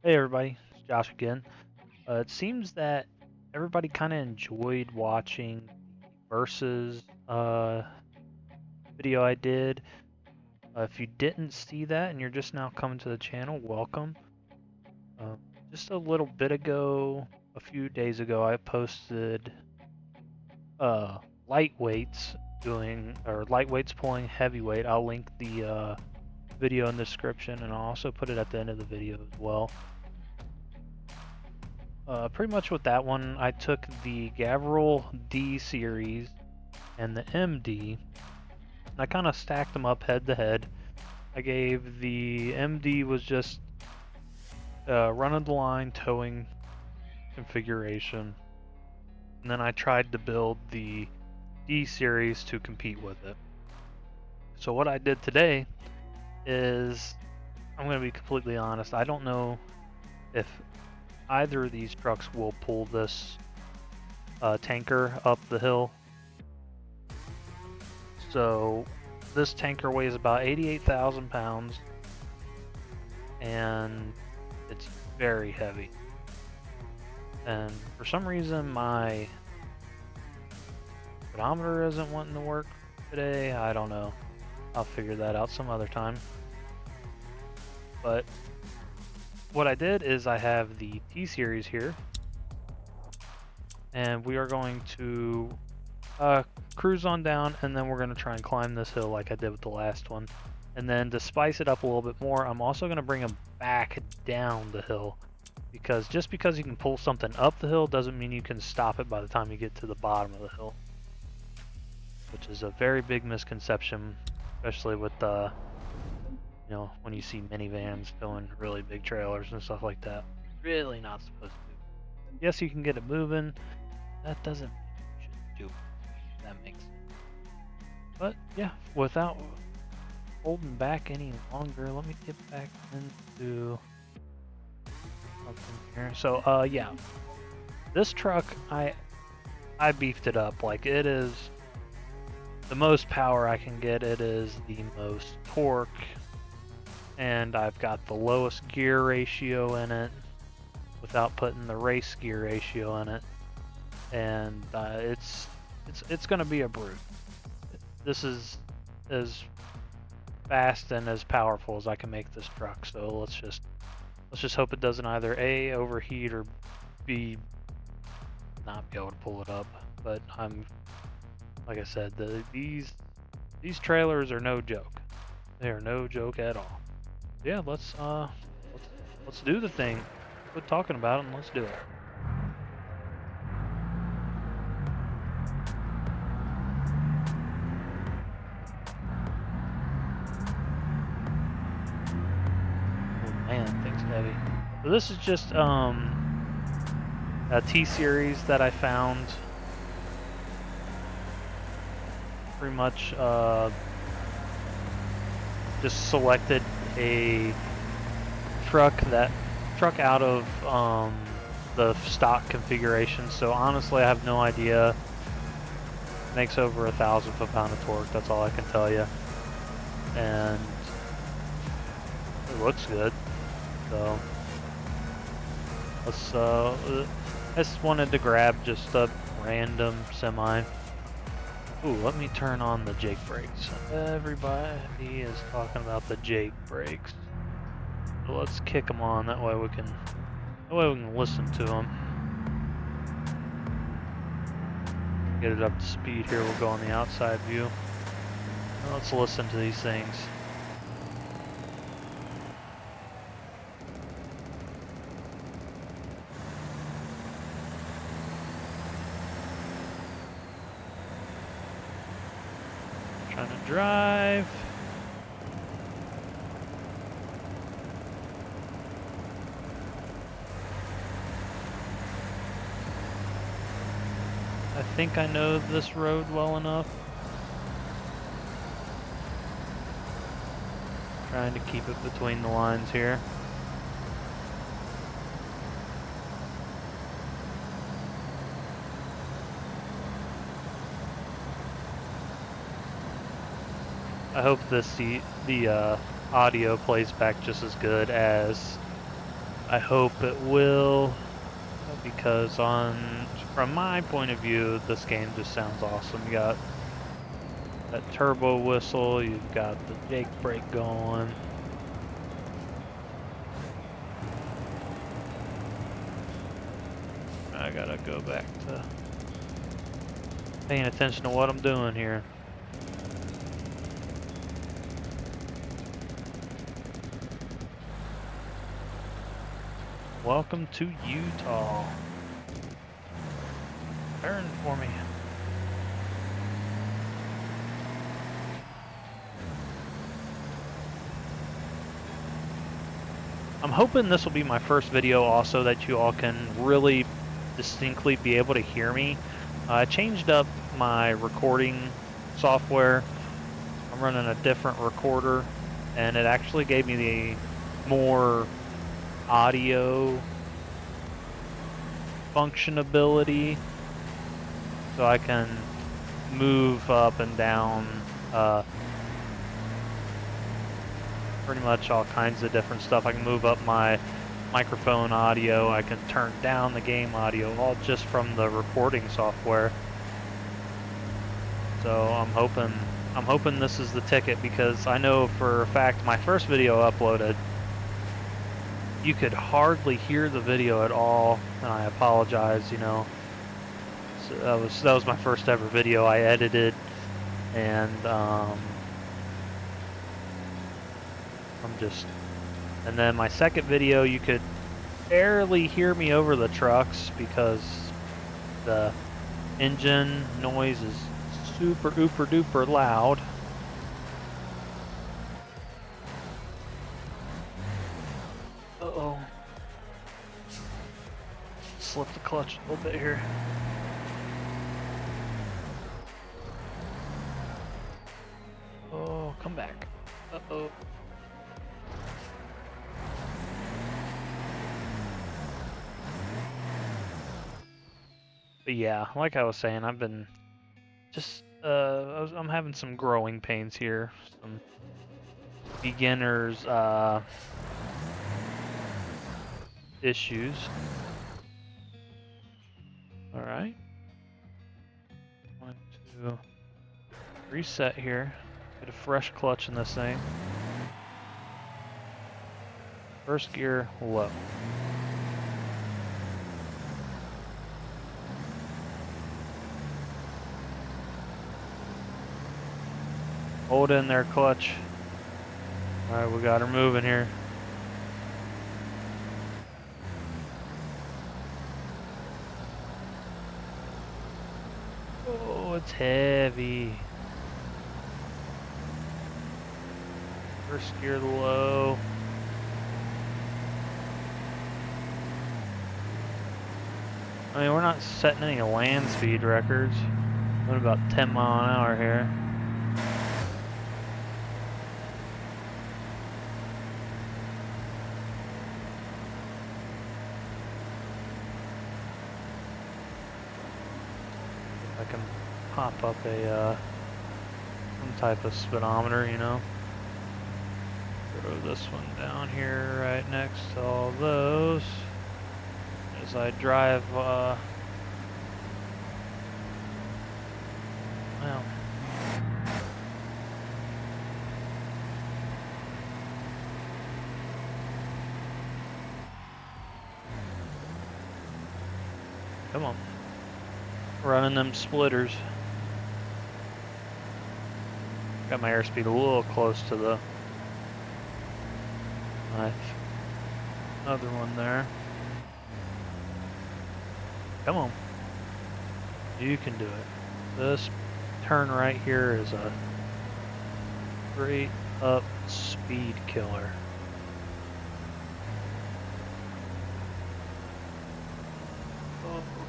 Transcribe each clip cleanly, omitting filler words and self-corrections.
Hey everybody, it's Josh again. It seems that everybody kind of enjoyed watching the Versus video I did. If you didn't see that and you're just now coming to the channel, welcome. Uh, just a little bit ago, a few days ago, I posted uh, lightweights lightweights pulling heavyweight. I'll link the video in the description and I'll also put it at the end of the video as well. Pretty much with that one, I took the Gavril D series and the MD, and I kind of stacked them up head to head. I gave the MD was just run of the line towing configuration, and then I tried to build the D series to compete with it. So what I did today is, I'm going to be completely honest, I don't know if either of these trucks will pull this tanker up the hill. So this tanker weighs about 88,000 pounds and it's very heavy. And for some reason my speedometer isn't wanting to work today. I don't know. I'll figure that out some other time. But what I did is I have the T series here, and we are going to cruise on down, and then we're going to try and climb this hill like I did with the last one. And then to spice it up a little bit more, I'm also going to bring them back down the hill, because just because you can pull something up the hill doesn't mean you can stop it by the time you get to the bottom of the hill, which is a very big misconception, especially with when you see minivans towing really big trailers and stuff like that. Really not supposed to. Yes, you can get it moving. That doesn't mean you should do it. That makes sense. But yeah, without holding back any longer, let me get back into something here. So yeah, this truck I beefed it up. Like, it is the most power I can get. It is the most torque, and I've got the lowest gear ratio in it without putting the race gear ratio in it, and it's gonna be a brute. This is as fast and as powerful as I can make this truck. So let's just hope it doesn't either A, overheat, or B, not be able to pull it up. But like I said, these trailers are no joke. They are no joke at all. Yeah, let's do the thing. Quit talking about it and let's do it. Oh man, that thing's heavy. So this is just a T series that I found. Pretty much just selected a truck out of the stock configuration. So honestly, I have no idea. Makes over 1,000 foot-pound of torque. That's all I can tell you, and it looks good. So I just wanted to grab just a random semi. Ooh, let me turn on the Jake brakes. Everybody is talking about the Jake brakes. So let's kick them on. That way we can listen to them. Get it up to speed here. We'll go on the outside view. Now let's listen to these things. Trying to drive. I think I know this road well enough. Trying to keep it between the lines here. I hope the audio plays back just as good as I hope it will, because from my point of view, this game just sounds awesome. You got that turbo whistle, you've got the Jake brake going. I gotta go back to paying attention to what I'm doing here. Welcome to Utah. Turn for me. I'm hoping this will be my first video also that you all can really distinctly be able to hear me. I changed up my recording software. I'm running a different recorder, and it actually gave me the more audio functionability, so I can move up and down pretty much all kinds of different stuff. I can move up my microphone audio, I can turn down the game audio, all just from the recording software. So I'm hoping this is the ticket, because I know for a fact my first video uploaded, you could hardly hear the video at all, and I apologize, you know. So that was my first ever video I edited, and and then my second video, you could barely hear me over the trucks because the engine noise is super ooper duper loud. Uh-oh. Slip the clutch a little bit here. Oh, come back. Uh-oh. But yeah, like I was saying, I've been just, I'm having some growing pains here. Some beginners, issues. Alright. Going to reset here. Get a fresh clutch in this thing. First gear, low. Hold in there, clutch. Alright, we got her moving here. Oh, it's heavy. First gear low. I mean, we're not setting any land speed records. What about 10 mile an hour here? I can pop up a some type of speedometer, you know. Throw this one down here right next to all those as I drive. Well, come on. Running them splitters. Got my airspeed a little close to the knife. Another one there. Come on. You can do it. This turn right here is a straight up speed killer.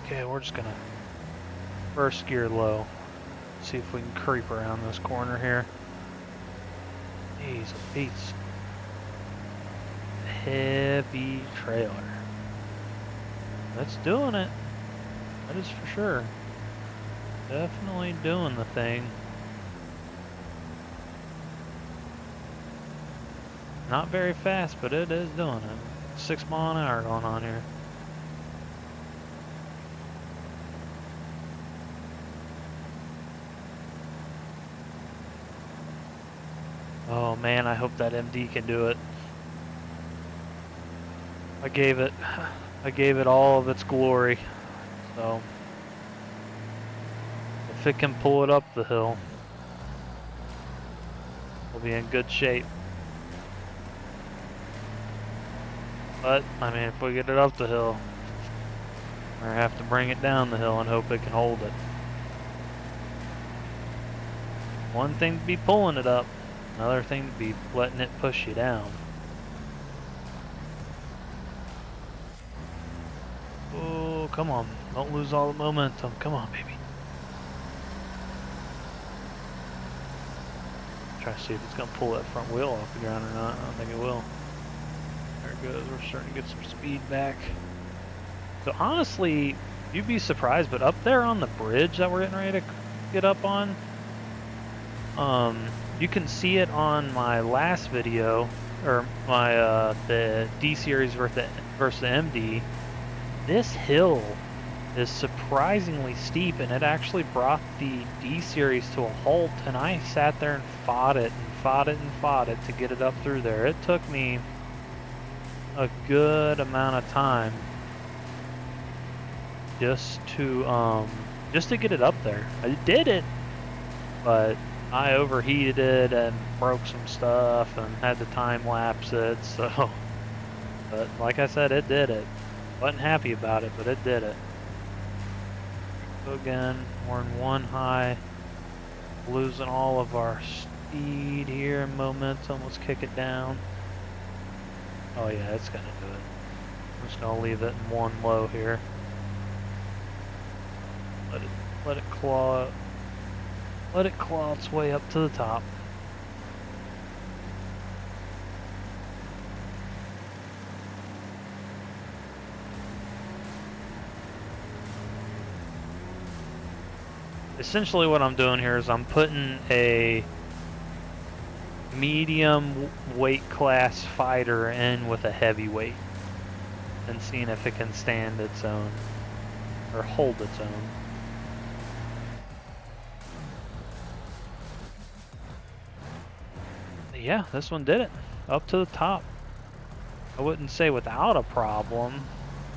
Okay, we're just gonna first gear low. See if we can creep around this corner here. Jeez, a beats. Heavy trailer. That's doing it. That is for sure. Definitely doing the thing. Not very fast, but it is doing it. 6 mile an hour going on here. Oh man, I hope that MD can do it. I gave it all of its glory. So if it can pull it up the hill, we'll be in good shape. But I mean, if we get it up the hill, we're gonna have to bring it down the hill and hope it can hold it. One thing to be pulling it up, another thing to be letting it push you down. Oh, come on. Don't lose all the momentum. Come on, baby. Try to see if it's going to pull that front wheel off the ground or not. I don't think it will. There it goes. We're starting to get some speed back. So honestly, you'd be surprised, but up there on the bridge that we're getting ready to get up on, you can see it on my last video, or my the D series versus the MD. This hill is surprisingly steep, and it actually brought the D series to a halt, and I sat there and fought it and fought it and fought it to get it up through there. It took me a good amount of time just to get it up there. I did it, but I overheated it and broke some stuff and had to time lapse it, so, but like I said, it did it. Wasn't happy about it, but it did it. So again, we're in one high, losing all of our speed here and momentum. Let's kick it down. Oh yeah, it's gonna do it. I'm just gonna leave it in one low here. Let it claw its way up to the top. Essentially what I'm doing here is I'm putting a medium weight class fighter in with a heavyweight and seeing if it can stand its own or hold its own. But yeah, this one did it. Up to the top. I wouldn't say without a problem.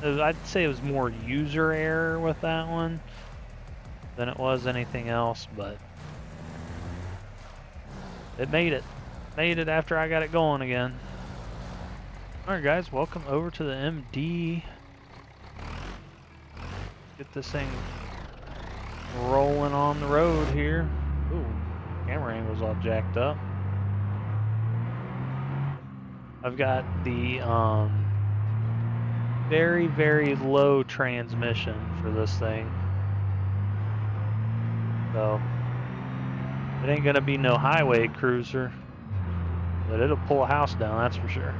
I'd say it was more user error with that one than it was anything else, but it made it. Made it after I got it going again. Alright guys, welcome over to the MD. Get this thing rolling on the road here. Ooh, camera angle's all jacked up. I've got the very, very low transmission for this thing. So, it ain't gonna be no highway cruiser, but it'll pull a house down, that's for sure.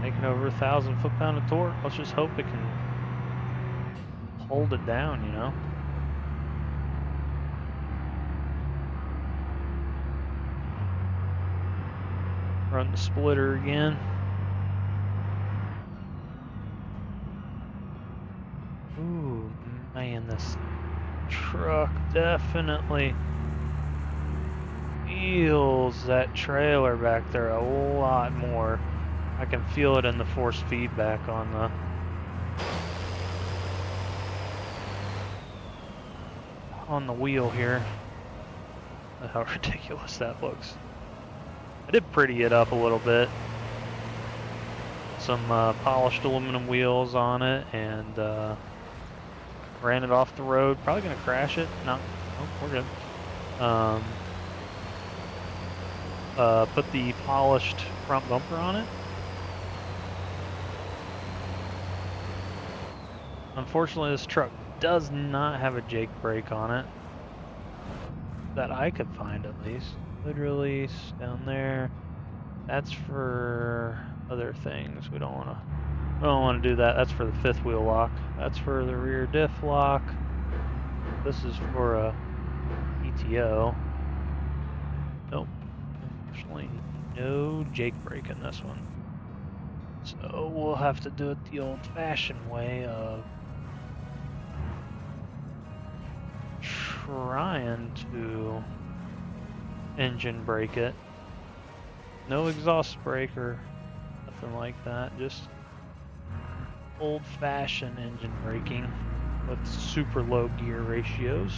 Making over 1,000 foot-pound of torque. Let's just hope it can hold it down, you know? Run the splitter again. Ooh, man, this truck definitely feels that trailer back there a lot more. I can feel it in the force feedback on the wheel here. How ridiculous that looks. I did pretty it up a little bit. Some polished aluminum wheels on it, and ran it off the road. Probably gonna crash it. No, we're good. Put the polished front bumper on it. Unfortunately, this truck does not have a Jake brake on it. That I could find, at least. Hood release down there. That's for other things. We don't want to do that. That's for the fifth wheel lock. That's for the rear diff lock. This is for a PTO. No Jake brake in this one. So we'll have to do it the old-fashioned way of trying to engine brake it. No exhaust brake or nothing like that, just old-fashioned engine braking with super low gear ratios.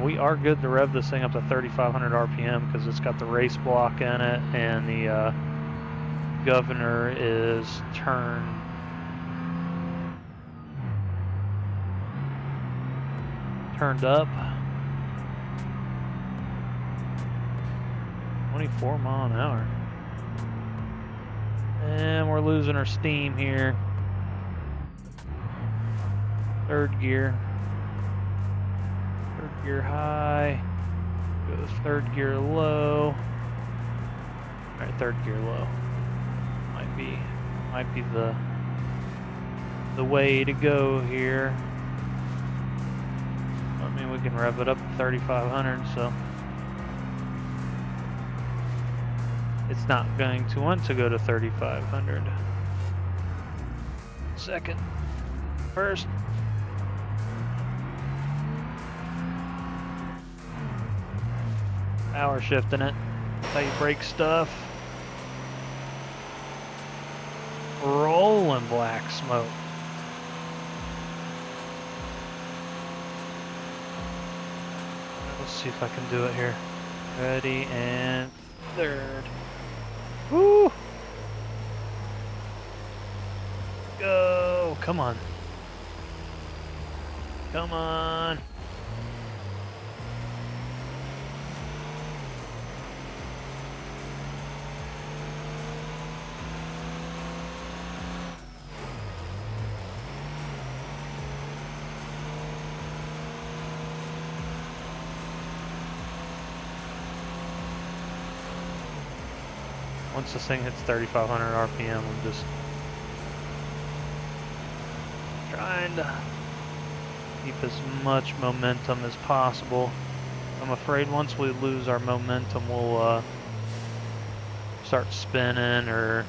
We are good to rev this thing up to 3,500 RPM because it's got the race block in it and the governor is turned up. 24 mile an hour. And we're losing our steam here. Third gear. Third gear high. Goes third gear low. Alright, third gear low. Might be the way to go here. I mean, we can rev it up to 3,500, so it's not going to want to go to 3,500. Second, first. Power shifting it. That's how you break stuff. Rolling black smoke. Let's see if I can do it here. Ready, and third. Woo! Go! Come on. Come on. Once this thing hits 3,500 RPM, I'm just trying to keep as much momentum as possible. I'm afraid once we lose our momentum, we'll start spinning or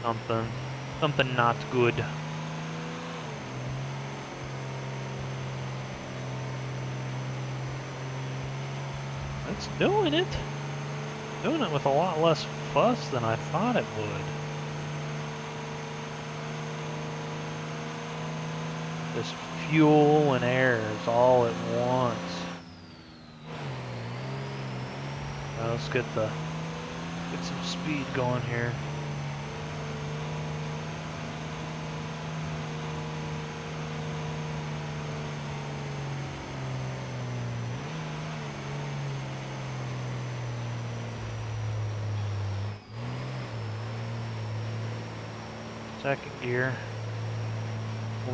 something not good. It's doing it. Doing it with a lot less fuss than I thought it would. Just fuel and air is all at once. Now let's get some speed going here. Second gear,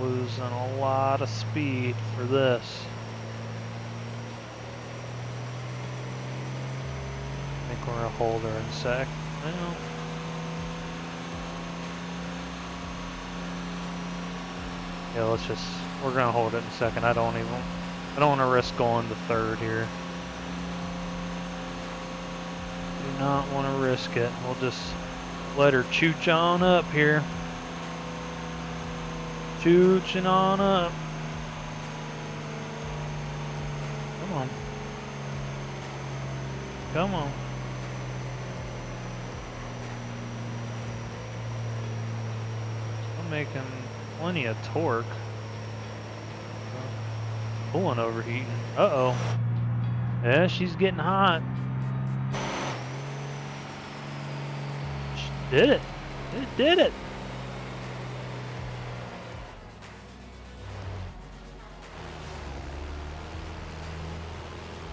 losing a lot of speed for this. I think we're gonna hold her in a sec. Well, yeah, we're gonna hold it in a second. I don't want to risk going to third here. Do not want to risk it. We'll just let her chooch on up here. Chooching on up. Come on. Come on. I'm making plenty of torque. Pulling overheating. Uh-oh. Yeah, she's getting hot. She did it. It did it.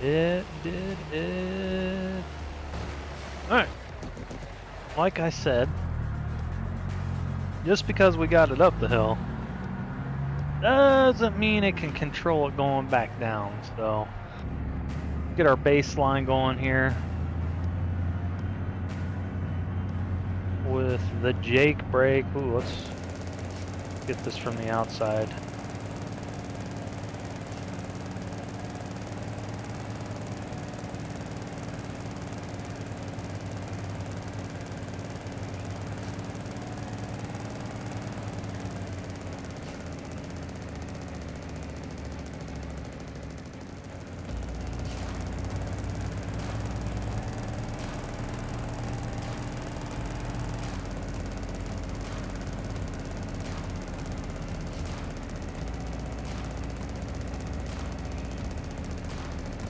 It did it. Alright. Like I said, just because we got it up the hill doesn't mean it can control it going back down. So, get our baseline going here with the Jake brake. Ooh, let's get this from the outside.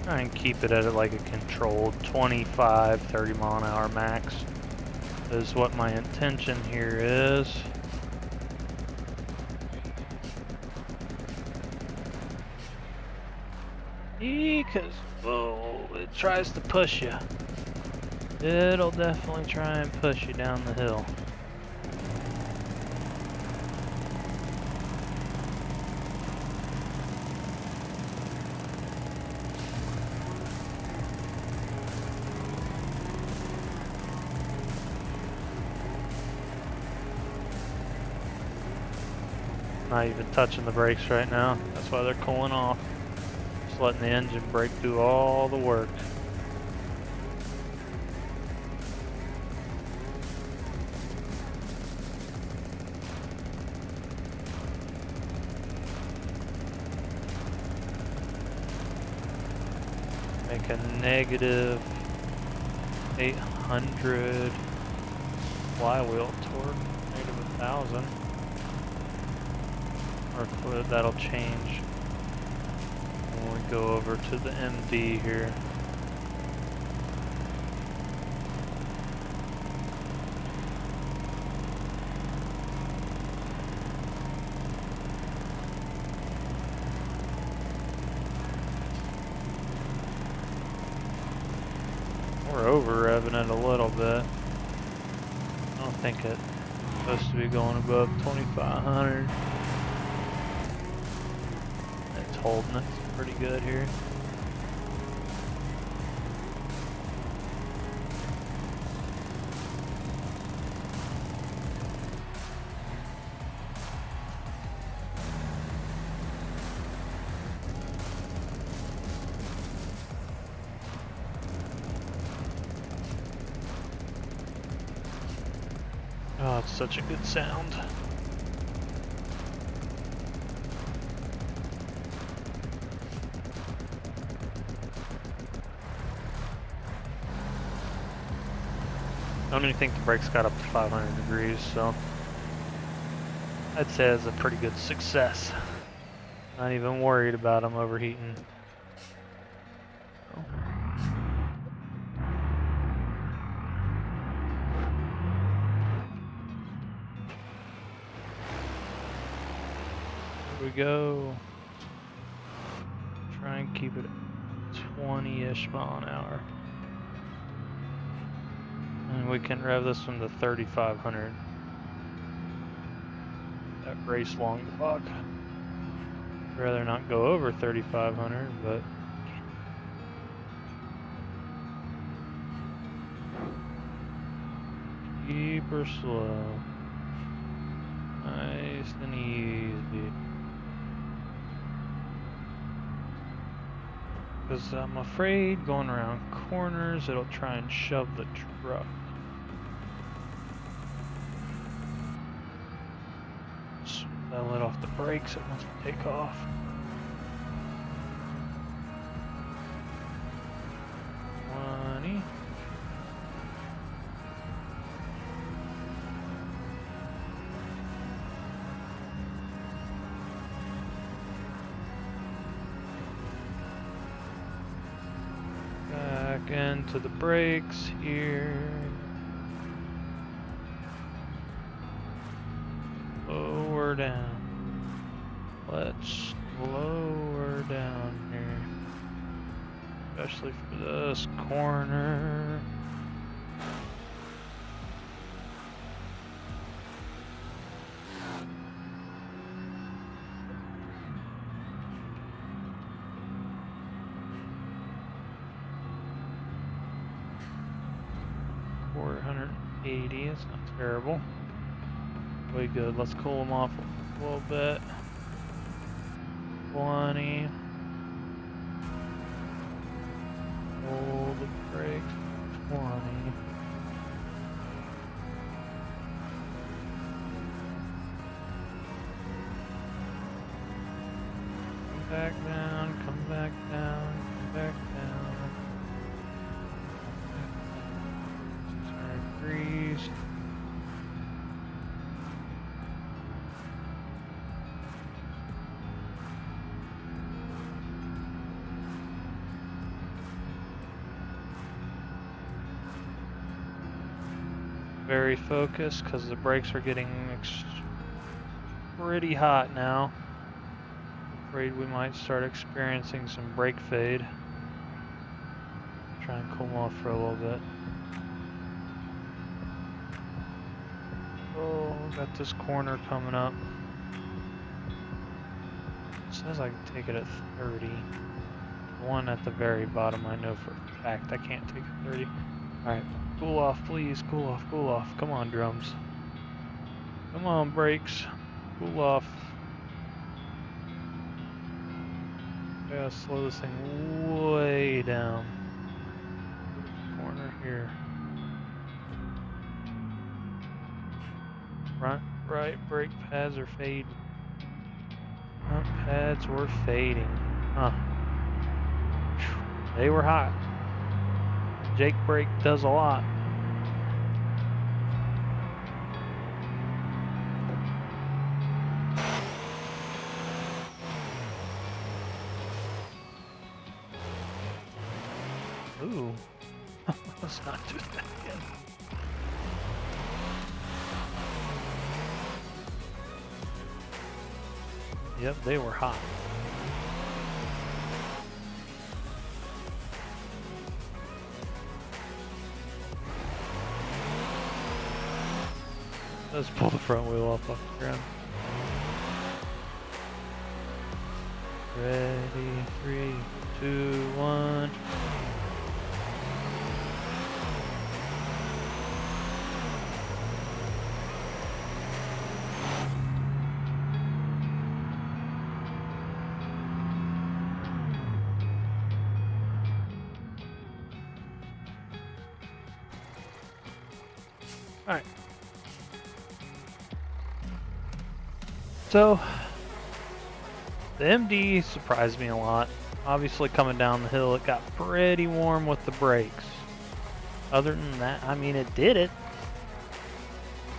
Try and keep it at like a controlled 25, 30 mile an hour max is what my intention here is. Because, whoa, it tries to push you. It'll definitely try and push you down the hill. Not even touching the brakes right now. That's why they're cooling off. Just letting the engine brake do all the work. Make a negative 800 flywheel torque, negative 1,000. Or that'll change when we go over to the MD here. We're over revving it a little bit. I don't think it's supposed to be going above 2,500. It's holding it pretty good here. Oh, it's such a good sound. I don't even think the brakes got up to 500 degrees, so I'd say it's a pretty good success. Not even worried about them overheating. Here we go. Try and keep it at 20-ish mile an hour. And we can rev this one to 3,500. That race long buck. I'd rather not go over 3,500, but keep her slow. Nice and easy. Because I'm afraid going around corners, it'll try and shove the truck. I let off the brakes, it wants to take off. Back into the brakes here. Lower down. Let's lower down here. Especially for this corner. $480, it's not terrible. Way good. Let's cool them off a little bit. 20. Hold the brakes. 20. Come back down, come back down, come back down. 600 degrees. Very focused because the brakes are getting pretty hot now. Afraid we might start experiencing some brake fade. Try and cool them off for a little bit. Oh, got this corner coming up. It says I can take it at 30. The one at the very bottom, I know for a fact I can't take it 30. Alright, cool off, please. Cool off, cool off. Come on, drums. Come on, brakes. Cool off. I gotta slow this thing way down. Corner here. Front, right, brake pads are fading. Front pads were fading. Huh. They were hot. Jake brake does a lot. Ooh. Let's not do that again. Yep, they were hot. Let's pull the front wheel off the ground. Ready, 3, 2, 1. Alright. So, the MD surprised me a lot. Obviously coming down the hill, it got pretty warm with the brakes. Other than that, I mean, it did it.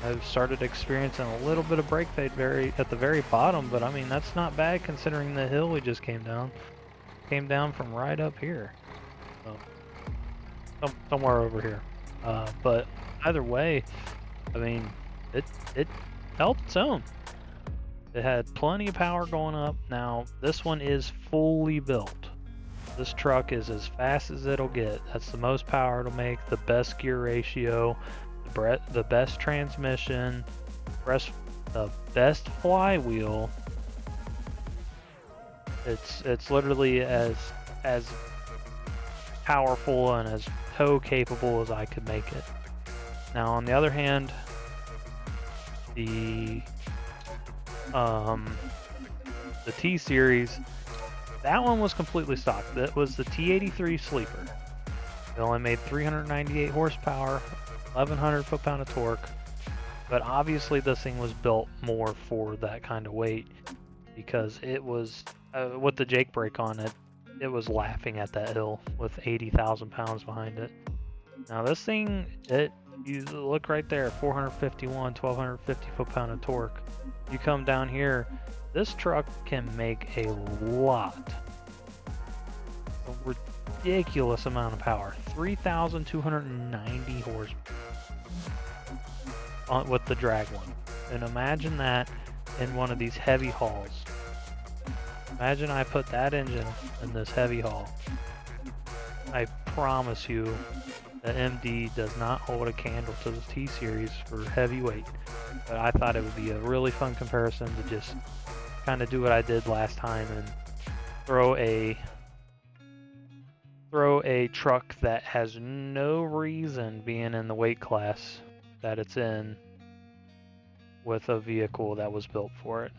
I've started experiencing a little bit of brake fade at the very bottom, but I mean, that's not bad considering the hill we just came down. Came down from right up here. So, somewhere over here. But either way, I mean, it held its own. It had plenty of power going up. Now, this one is fully built. This truck is as fast as it'll get. That's the most power it'll make, the best gear ratio, the best transmission, the best flywheel. It's literally as powerful and as tow capable as I could make it. Now, on the other hand, the T-Series, that one was completely stock. That was the T83 Sleeper. It only made 398 horsepower, 1,100 foot-pound of torque, but obviously this thing was built more for that kind of weight because it was, with the Jake brake on it, it was laughing at that hill with 80,000 pounds behind it. Now this thing, you look right there, 451, 1,250 foot-pound of torque. You come down here, this truck can make a lot, a ridiculous amount of power, 3,290 horsepower with the drag one. And imagine that in one of these heavy hauls. Imagine I put that engine in this heavy haul. I promise you, the MD does not hold a candle to the T-Series for heavyweight. But I thought it would be a really fun comparison to just kind of do what I did last time and throw a truck that has no reason being in the weight class that it's in with a vehicle that was built for it.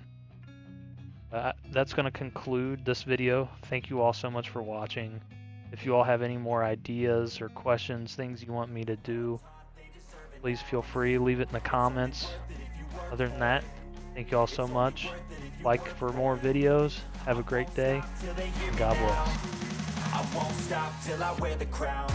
That's going to conclude this video. Thank you all so much for watching. If you all have any more ideas or questions, things you want me to do, please feel free, leave it in the comments. Other than that, thank you all so much. Like for more videos. Have a great day. God bless. I won't stop till I wear the crown.